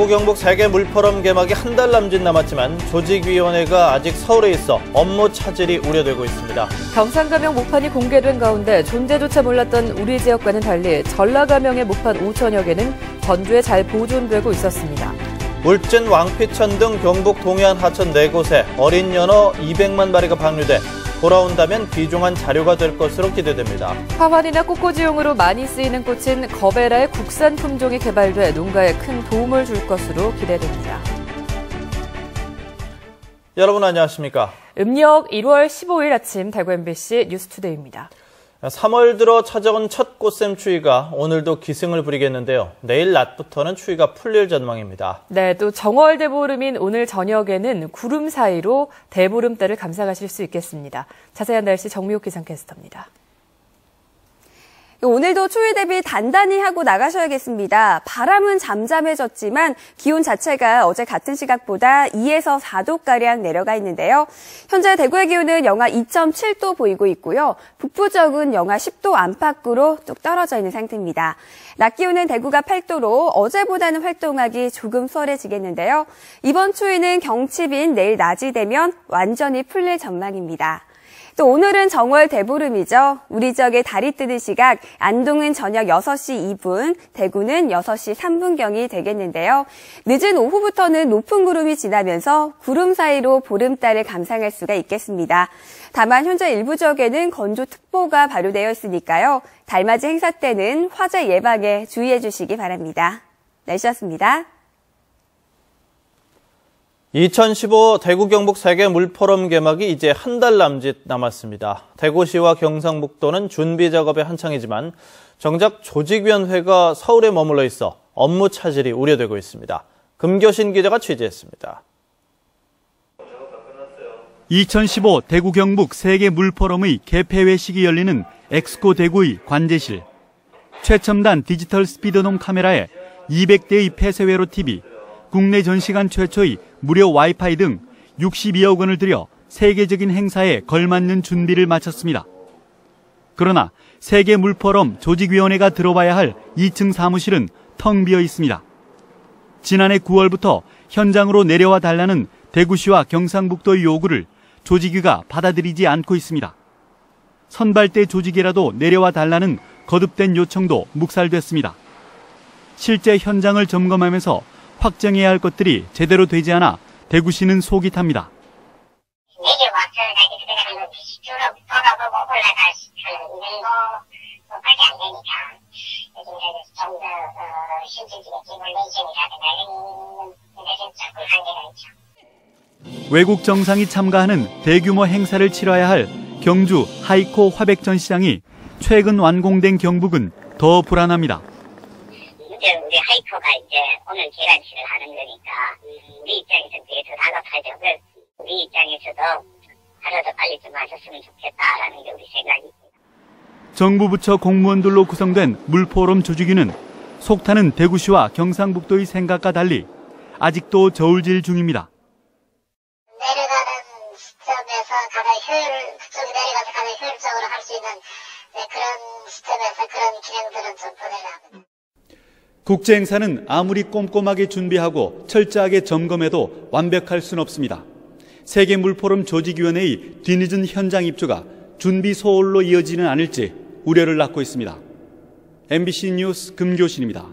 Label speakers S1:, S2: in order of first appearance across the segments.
S1: 대구 경북 세계 물포럼 개막이 한 달 남짓 남았지만 조직위원회가 아직 서울에 있어 업무 차질이 우려되고 있습니다.
S2: 경상가명 모판이 공개된 가운데 존재조차 몰랐던 우리 지역과는 달리 전라가명의 모판 5천여 개는 전주에 잘 보존되고 있었습니다.
S1: 울진, 왕피천 등 경북 동해안 하천 4곳에 어린 연어 200만 마리가 방류돼 돌아온다면 귀중한 자료가 될 것으로 기대됩니다.
S2: 화환이나 꽃꽂이용으로 많이 쓰이는 꽃인 거베라의 국산 품종이 개발돼 농가에 큰 도움을 줄 것으로 기대됩니다.
S1: 여러분 안녕하십니까?
S2: 음력 1월 15일 아침 대구 MBC 뉴스투데이입니다. 3월
S1: 들어 찾아온 첫 꽃샘추위가 오늘도 기승을 부리겠는데요. 내일 낮부터는 추위가 풀릴 전망입니다.
S2: 네, 또 정월 대보름인 오늘 저녁에는 구름 사이로 대보름달을 감상하실 수 있겠습니다. 자세한 날씨 정미옥 기상캐스터입니다.
S3: 오늘도 추위 대비 단단히 하고 나가셔야겠습니다. 바람은 잠잠해졌지만 기온 자체가 어제 같은 시각보다 2에서 4도가량 내려가 있는데요. 현재 대구의 기온은 영하 2.7도 보이고 있고요. 북부 지역은 영하 10도 안팎으로 뚝 떨어져 있는 상태입니다. 낮 기온은 대구가 8도로 어제보다는 활동하기 조금 수월해지겠는데요. 이번 추위는 경칩인 내일 낮이 되면 완전히 풀릴 전망입니다. 또 오늘은 정월 대보름이죠. 우리 지역의 달이 뜨는 시각 안동은 저녁 6시 2분, 대구는 6시 3분경이 되겠는데요. 늦은 오후부터는 높은 구름이 지나면서 구름 사이로 보름달을 감상할 수가 있겠습니다. 다만 현재 일부 지역에는 건조특보가 발효되어 있으니까요. 달맞이 행사 때는 화재 예방에 주의해 주시기 바랍니다. 날씨였습니다.
S1: 2015 대구 경북 세계 물포럼 개막이 이제 한 달 남짓 남았습니다. 대구시와 경상북도는 준비 작업에 한창이지만 정작 조직위원회가 서울에 머물러 있어 업무 차질이 우려되고 있습니다. 금교신 기자가 취재했습니다.
S4: 2015 대구 경북 세계 물포럼의 개폐회식이 열리는 엑스코 대구의 관제실. 최첨단 디지털 스피드놈 카메라에 200대의 폐쇄회로 TV, 국내 전시관 최초의 무료 와이파이 등 62억 원을 들여 세계적인 행사에 걸맞는 준비를 마쳤습니다. 그러나 세계 물포럼 조직위원회가 들어와야 할 2층 사무실은 텅 비어 있습니다. 지난해 9월부터 현장으로 내려와 달라는 대구시와 경상북도의 요구를 조직위가 받아들이지 않고 있습니다. 선발대 조직이라도 내려와 달라는 거듭된 요청도 묵살됐습니다. 실제 현장을 점검하면서 확정해야 할 것들이 제대로 되지 않아 대구시는 속이 탑니다.
S5: 내게 와서 자기 들어가는 주로 돌아보고 올라갈 이런 거밖에 안 되니까 요즘 좀 더 실질적인 시뮬레이션이라든가 이런 데는 조금 한계가 있죠.
S4: 외국 정상이 참가하는 대규모 행사를 치러야 할 경주 하이코 화백전시장이 최근 완공된 경북은 더 불안합니다.
S5: 우리 하이코가 이제 오늘 개관식을 하는 거니까 우리 입장에서는 되게 더 다급하죠. 우리 입장에서도 하루도 빨리 좀 하셨으면 좋겠다라는 게 우리 생각입니다.
S4: 정부 부처 공무원들로 구성된 물포럼 조직위는 속타는 대구시와 경상북도의 생각과 달리 아직도 저울질 중입니다.
S5: 내려가는 시점에서 그쪽이 내려가서 가장 효율적으로 할 수 있는 그런 시점에서 그런 기능들은 좀 보내려 합니다.
S4: 국제 행사는 아무리 꼼꼼하게 준비하고 철저하게 점검해도 완벽할 수는 없습니다. 세계 물포럼 조직위원회의 뒤늦은 현장 입주가 준비 소홀로 이어지는 않을지 우려를 낳고 있습니다. MBC 뉴스 금교신입니다.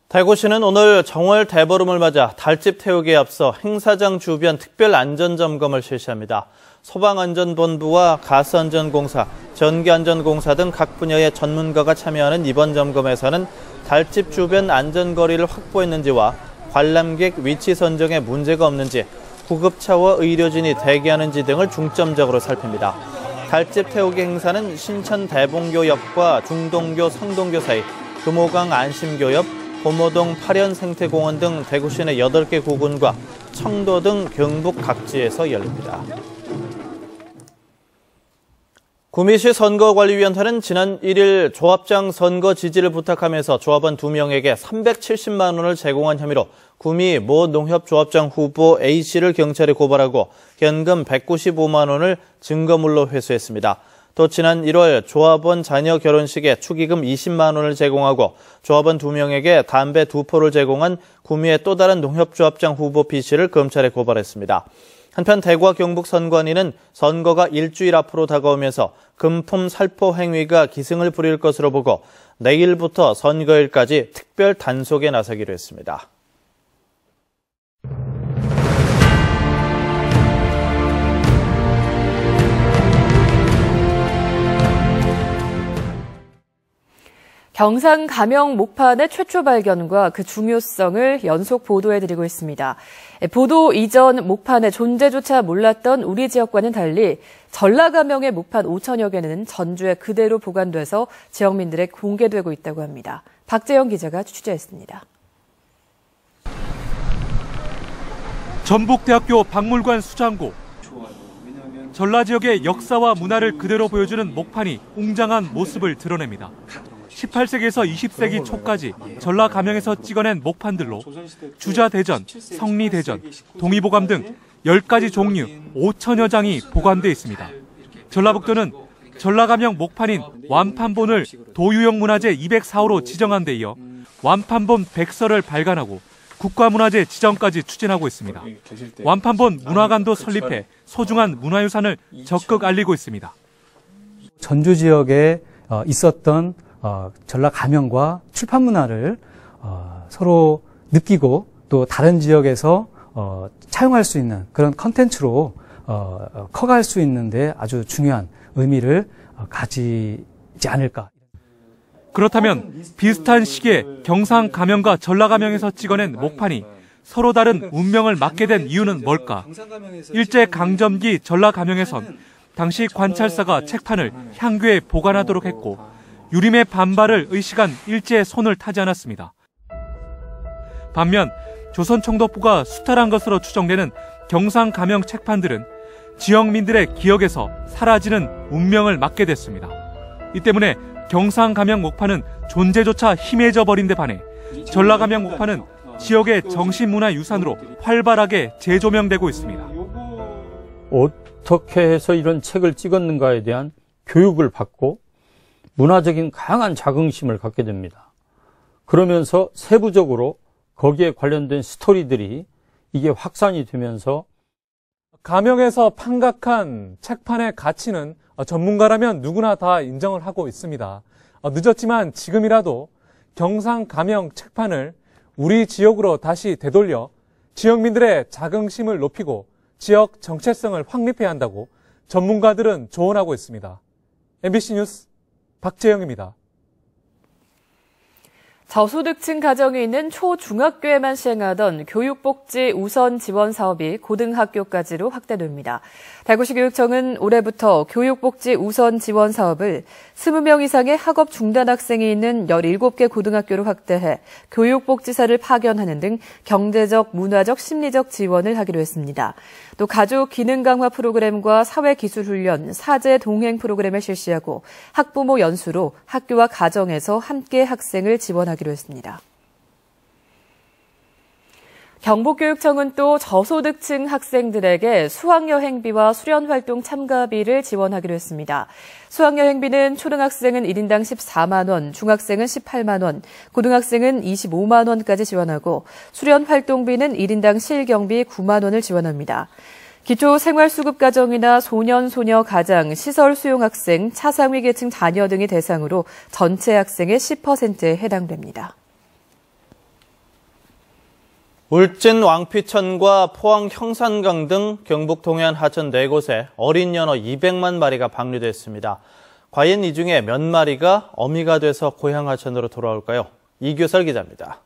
S1: 대구시는 오늘 정월 대보름을 맞아 달집 태우기에 앞서 행사장 주변 특별 안전점검을 실시합니다. 소방안전본부와 가스안전공사, 전기안전공사 등 각 분야의 전문가가 참여하는 이번 점검에서는 달집 주변 안전거리를 확보했는지와 관람객 위치 선정에 문제가 없는지, 구급차와 의료진이 대기하는지 등을 중점적으로 살핍니다. 달집 태우기 행사는 신천 대봉교역과 중동교 성동교 사이, 금호강 안심교역, 고모동 파련 생태공원 등 대구시 내 8개 구군과 청도 등 경북 각지에서 열립니다. 구미시 선거관리위원회는 지난 1일 조합장 선거 지지를 부탁하면서 조합원 2명에게 370만 원을 제공한 혐의로 구미 모 농협조합장 후보 A씨를 경찰에 고발하고 현금 195만 원을 증거물로 회수했습니다. 또 지난 1월 조합원 자녀 결혼식에 축의금 20만 원을 제공하고 조합원 2명에게 담배 2포를 제공한 구미의 또 다른 농협조합장 후보 B씨를 검찰에 고발했습니다. 한편 대구와 경북 선관위는 선거가 일주일 앞으로 다가오면서 금품 살포 행위가 기승을 부릴 것으로 보고 내일부터 선거일까지 특별 단속에 나서기로 했습니다.
S2: 경상 감영 목판의 최초 발견과 그 중요성을 연속 보도해드리고 있습니다. 보도 이전 목판의 존재조차 몰랐던 우리 지역과는 달리 전라감영의 목판 5천여 개는 전주에 그대로 보관돼서 지역민들에 공개되고 있다고 합니다. 박재영 기자가 취재했습니다.
S6: 전북대학교 박물관 수장고. 전라 지역의 역사와 문화를 그대로 보여주는 목판이 웅장한 모습을 드러냅니다. 18세기에서 20세기 초까지 전라감영에서 찍어낸 목판들로 주자대전, 성리대전, 동의보감 등 10가지 종류 5천여 장이 보관돼 있습니다. 전라북도는 전라감영 목판인 완판본을 도유형 문화재 204호로 지정한 데 이어 완판본 100서를 발간하고 국가문화재 지정까지 추진하고 있습니다. 완판본 문화관도 설립해 소중한 문화유산을 적극 알리고 있습니다.
S7: 전주 지역에 있었던 전라 감영과 출판 문화를 서로 느끼고 또 다른 지역에서 차용할 수 있는 그런 컨텐츠로 커갈 수 있는데 아주 중요한 의미를 가지지 않을까.
S6: 그렇다면 비슷한 시기에 경상 감영과 전라 감영에서 찍어낸 목판이 서로 다른 운명을 맞게 된 이유는 뭘까? 일제 강점기 전라 감영에선 당시 관찰사가 책판을 향교에 보관하도록 했고 유림의 반발을 의식한 일제의 손을 타지 않았습니다. 반면 조선총독부가 수탈한 것으로 추정되는 경상감영 책판들은 지역민들의 기억에서 사라지는 운명을 맞게 됐습니다. 이 때문에 경상감영 목판은 존재조차 희미해져 버린 데 반해 전라감영 목판은 지역의 정신문화유산으로 활발하게 재조명되고 있습니다.
S8: 어떻게 해서 이런 책을 찍었는가에 대한 교육을 받고 문화적인 강한 자긍심을 갖게 됩니다. 그러면서 세부적으로 거기에 관련된 스토리들이 이게 확산이 되면서
S6: 감영에서 판각한 책판의 가치는 전문가라면 누구나 다 인정을 하고 있습니다. 늦었지만 지금이라도 경상감영 책판을 우리 지역으로 다시 되돌려 지역민들의 자긍심을 높이고 지역 정체성을 확립해야 한다고 전문가들은 조언하고 있습니다. MBC 뉴스 박재영입니다.
S2: 저소득층 가정이 있는 초중학교에만 시행하던 교육복지 우선 지원 사업이 고등학교까지로 확대됩니다. 대구시 교육청은 올해부터 교육복지 우선 지원 사업을 20명 이상의 학업 중단 학생이 있는 17개 고등학교로 확대해 교육복지사를 파견하는 등 경제적, 문화적, 심리적 지원을 하기로 했습니다. 또 가족 기능 강화 프로그램과 사회기술훈련, 사제 동행 프로그램을 실시하고 학부모 연수로 학교와 가정에서 함께 학생을 지원하기로 했습니다. 경북교육청은 또 저소득층 학생들에게 수학여행비와 수련활동 참가비를 지원하기로 했습니다. 수학여행비는 초등학생은 1인당 14만 원, 중학생은 18만 원, 고등학생은 25만 원까지 지원하고 수련활동비는 1인당 실경비 9만 원을 지원합니다. 기초생활수급가정이나 소년, 소녀 가장, 시설 수용학생, 차상위 계층 자녀 등이 대상으로 전체 학생의 10%에 해당됩니다.
S1: 울진 왕피천과 포항 형산강 등 경북 동해안 하천 4곳에 어린 연어 200만 마리가 방류됐습니다. 과연 이 중에 몇 마리가 어미가 돼서 고향 하천으로 돌아올까요? 이규설 기자입니다.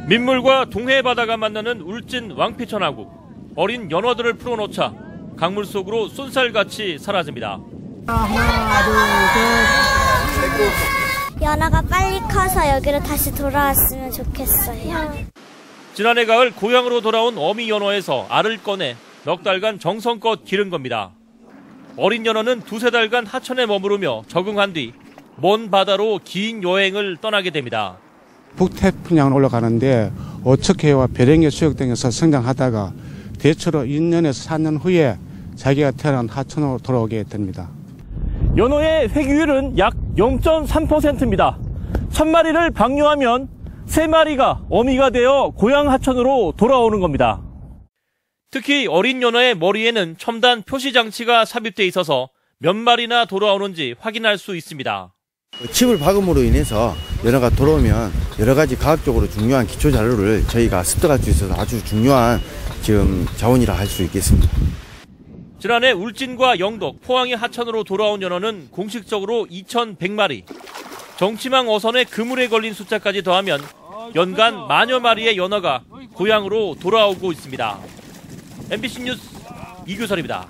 S9: 민물과 동해 바다가 만나는 울진 왕피천하구. 어린 연어들을 풀어놓자 강물 속으로 쏜살같이 사라집니다.
S10: 하나, 둘, 셋. 연어가 빨리 커서 여기로 다시 돌아왔으면 좋겠어요.
S9: 지난해 가을 고향으로 돌아온 어미 연어에서 알을 꺼내 넉 달간 정성껏 기른 겁니다. 어린 연어는 2-3달간 하천에 머무르며 적응한 뒤 먼 바다로 긴 여행을 떠나게 됩니다.
S11: 북태평양으로 올라가는데 오척해와 배령계 수역 등에서 성장하다가 대체로 2년에서 4년 후에 자기가 태어난 하천으로 돌아오게 됩니다.
S12: 연어의 회귀율은 약 0.3%입니다. 1000마리를 방류하면 3마리가 어미가 되어 고향 하천으로 돌아오는 겁니다.
S9: 특히 어린 연어의 머리에는 첨단 표시 장치가 삽입돼 있어서 몇 마리나 돌아오는지 확인할 수 있습니다.
S13: 칩을 박음으로 인해서 연어가 돌아오면 여러 가지 과학적으로 중요한 기초 자료를 저희가 습득할 수 있어서 아주 중요한 지금 자원이라 할 수 있겠습니다.
S9: 지난해 울진과 영덕, 포항의 하천으로 돌아온 연어는 공식적으로 2,100마리. 정치망 어선의 그물에 걸린 숫자까지 더하면 연간 10,000여 마리의 연어가 고향으로 돌아오고 있습니다. MBC 뉴스 이규설입니다.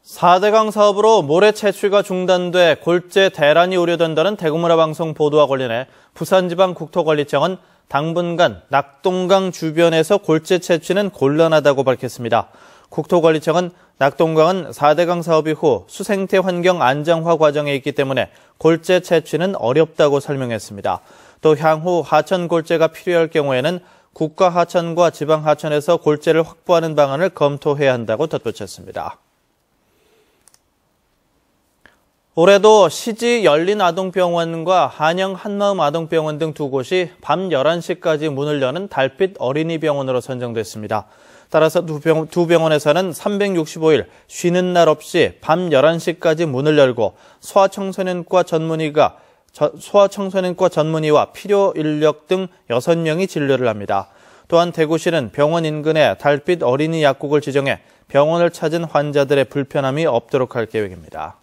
S1: 4대강 사업으로 모래 채취가 중단돼 골재 대란이 우려된다는 대구문화방송 보도와 관련해 부산지방국토관리청은 당분간 낙동강 주변에서 골재 채취는 곤란하다고 밝혔습니다. 국토관리청은 낙동강은 4대강 사업 이후 수생태 환경 안정화 과정에 있기 때문에 골재 채취는 어렵다고 설명했습니다. 또 향후 하천 골재가 필요할 경우에는 국가하천과 지방하천에서 골재를 확보하는 방안을 검토해야 한다고 덧붙였습니다. 올해도 시지 열린아동병원과 한영 한마음아동병원 등 두 곳이 밤 11시까지 문을 여는 달빛 어린이병원으로 선정됐습니다. 따라서 두 병원에서는 365일 쉬는 날 없이 밤 11시까지 문을 열고 소아청소년과 전문의와 필요 인력 등 6명이 진료를 합니다. 또한 대구시는 병원 인근에 달빛 어린이 약국을 지정해 병원을 찾은 환자들의 불편함이 없도록 할 계획입니다.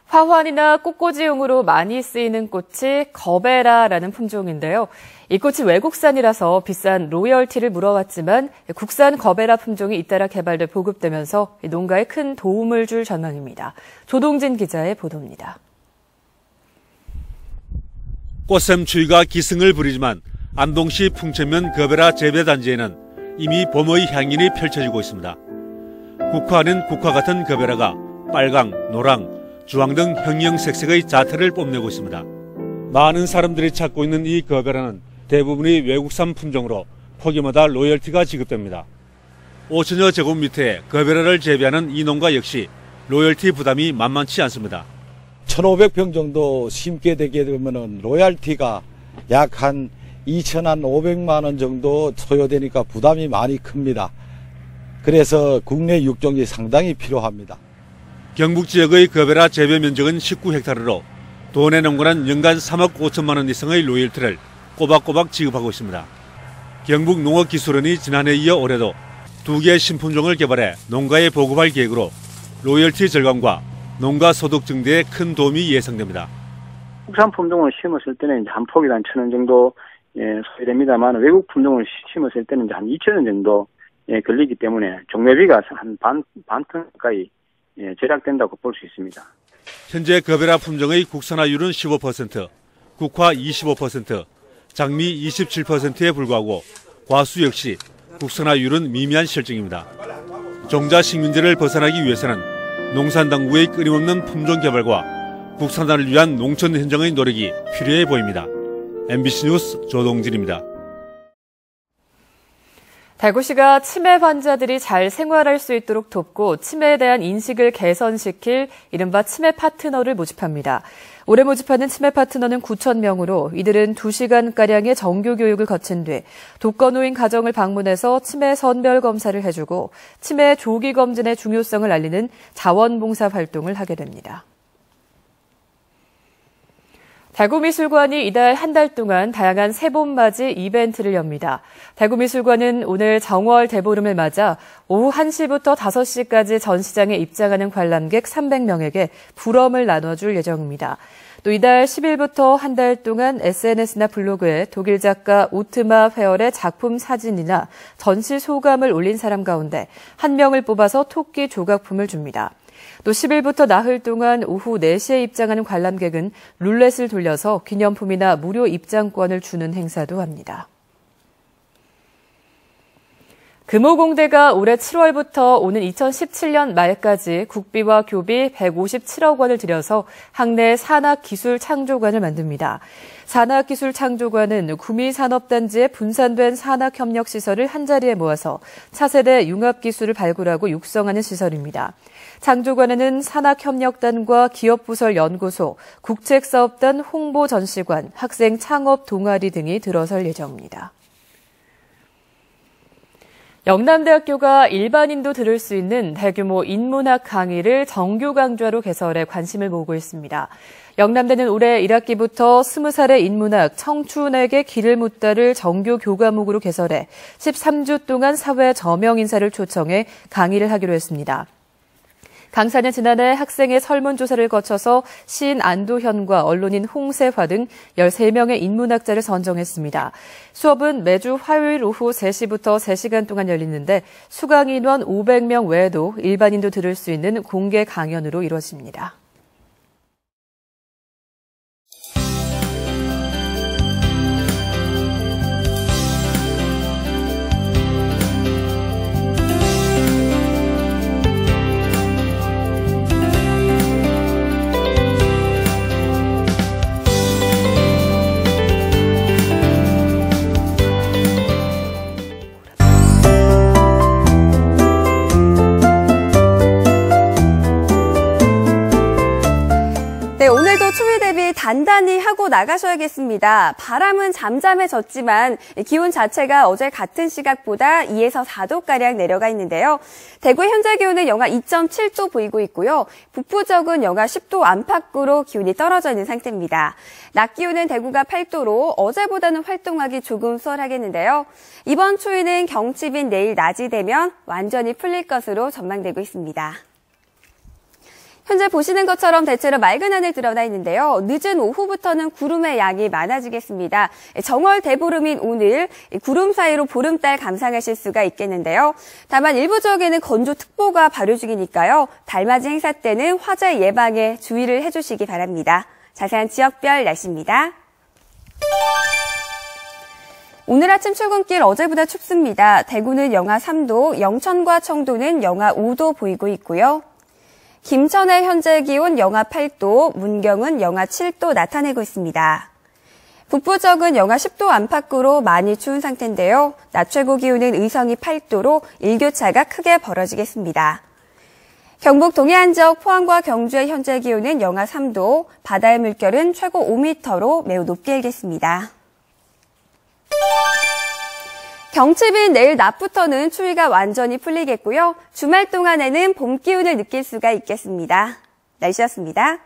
S2: 화환이나 꽃꽂이용으로 많이 쓰이는 꽃이 거베라라는 품종인데요. 이 꽃이 외국산이라서 비싼 로열티를 물어왔지만 국산 거베라 품종이 잇따라 개발돼 보급되면서 농가에 큰 도움을 줄 전망입니다. 조동진 기자의 보도입니다.
S14: 꽃샘 추위가 기승을 부리지만 안동시 풍천면 거베라 재배단지에는 이미 봄의 향연이 펼쳐지고 있습니다. 국화 아닌 국화 같은 거베라가 빨강, 노랑, 주황 등 형형색색의 자태를 뽐내고 있습니다. 많은 사람들이 찾고 있는 이 거베라는 대부분이 외국산 품종으로 포기마다 로열티가 지급됩니다. 5천여 제곱미터의 거베라를 재배하는 이 농가 역시 로열티 부담이 만만치 않습니다.
S15: 1,500평 정도 심게 되게 되면 로열티가 약 한 2,500만 원 정도 소요되니까 부담이 많이 큽니다. 그래서 국내 육종이 상당히 필요합니다.
S14: 경북 지역의 거베라 재배 면적은 19헥타르로 도내 농가는 연간 3억 5천만 원 이상의 로열티를 꼬박꼬박 지급하고 있습니다. 경북 농업기술원이 지난해 이어 올해도 2개의 신품종을 개발해 농가에 보급할 계획으로 로열티 절감과 농가 소득 증대에 큰 도움이 예상됩니다.
S16: 국산 품종을 심었을 때는 이제 한 폭이 한 1,000원 정도 소요됩니다만 외국 품종을 심었을 때는 이제 한 2,000원 정도 걸리기 때문에 종매비가 한 반 톤 가까이 절약된다고 볼 수 있습니다.
S14: 현재 거베라 품종의 국산화율은 15%, 국화 25%, 장미 27%에 불과하고 과수 역시 국산화율은 미미한 실정입니다. 종자 식민지를 벗어나기 위해서는 농산당국의 끊임없는 품종 개발과 국산화를 위한 농촌 현장의 노력이 필요해 보입니다. MBC 뉴스 조동진입니다.
S2: 대구시가 치매 환자들이 잘 생활할 수 있도록 돕고 치매에 대한 인식을 개선시킬 이른바 치매 파트너를 모집합니다. 올해 모집하는 치매 파트너는 9,000명으로 이들은 2시간가량의 정규 교육을 거친 뒤 독거노인 가정을 방문해서 치매 선별 검사를 해주고 치매 조기 검진의 중요성을 알리는 자원봉사 활동을 하게 됩니다. 대구미술관이 이달 한 달 동안 다양한 새봄맞이 이벤트를 엽니다. 대구미술관은 오늘 정월 대보름을 맞아 오후 1시부터 5시까지 전시장에 입장하는 관람객 300명에게 불엄을 나눠줄 예정입니다. 또 이달 10일부터 한 달 동안 SNS나 블로그에 독일 작가 오트마 페얼의 작품 사진이나 전시 소감을 올린 사람 가운데 1명을 뽑아서 토끼 조각품을 줍니다. 또 10일부터 나흘 동안 오후 4시에 입장하는 관람객은 룰렛을 돌려서 기념품이나 무료 입장권을 주는 행사도 합니다. 금호공대가 올해 7월부터 오는 2017년 말까지 국비와 교비 157억 원을 들여서 학내 산학기술창조관을 만듭니다. 산학기술창조관은 구미산업단지에 분산된 산학협력시설을 한자리에 모아서 차세대 융합기술을 발굴하고 육성하는 시설입니다. 창조관에는 산학협력단과 기업부설 연구소, 국책사업단 홍보전시관, 학생 창업 동아리 등이 들어설 예정입니다. 영남대학교가 일반인도 들을 수 있는 대규모 인문학 강의를 정규 강좌로 개설해 관심을 모으고 있습니다. 영남대는 올해 1학기부터 20살의 인문학 청춘에게 길을 묻다를 정규 교과목으로 개설해 13주 동안 사회 저명 인사를 초청해 강의를 하기로 했습니다. 강사는 지난해 학생의 설문조사를 거쳐서 시인 안도현과 언론인 홍세화 등 13명의 인문학자를 선정했습니다. 수업은 매주 화요일 오후 3시부터 3시간 동안 열리는데 수강 인원 500명 외에도 일반인도 들을 수 있는 공개 강연으로 이루어집니다.
S3: 네, 오늘도 추위 대비 단단히 하고 나가셔야겠습니다. 바람은 잠잠해졌지만 기온 자체가 어제 같은 시각보다 2에서 4도가량 내려가 있는데요. 대구의 현재 기온은 영하 2.7도 보이고 있고요. 북부적은 영하 10도 안팎으로 기온이 떨어져 있는 상태입니다. 낮 기온은 대구가 8도로 어제보다는 활동하기 조금 수월하겠는데요. 이번 추위는 경칩인 내일 낮이 되면 완전히 풀릴 것으로 전망되고 있습니다. 현재 보시는 것처럼 대체로 맑은 하늘 드러나 있는데요. 늦은 오후부터는 구름의 양이 많아지겠습니다. 정월 대보름인 오늘 구름 사이로 보름달 감상하실 수가 있겠는데요. 다만 일부 지역에는 건조특보가 발효 중이니까요. 달맞이 행사 때는 화재 예방에 주의를 해주시기 바랍니다. 자세한 지역별 날씨입니다. 오늘 아침 출근길 어제보다 춥습니다. 대구는 영하 3도, 영천과 청도는 영하 5도 보이고 있고요. 김천의 현재 기온 영하 8도, 문경은 영하 7도 나타내고 있습니다. 북부적은 영하 10도 안팎으로 많이 추운 상태인데요. 낮 최고 기온은 의성이 8도로 일교차가 크게 벌어지겠습니다. 경북 동해안 지역 포항과 경주의 현재 기온은 영하 3도, 바다의 물결은 최고 5m로 매우 높게 일겠습니다. 경칩인 내일 낮부터는 추위가 완전히 풀리겠고요. 주말 동안에는 봄 기운을 느낄 수가 있겠습니다. 날씨였습니다.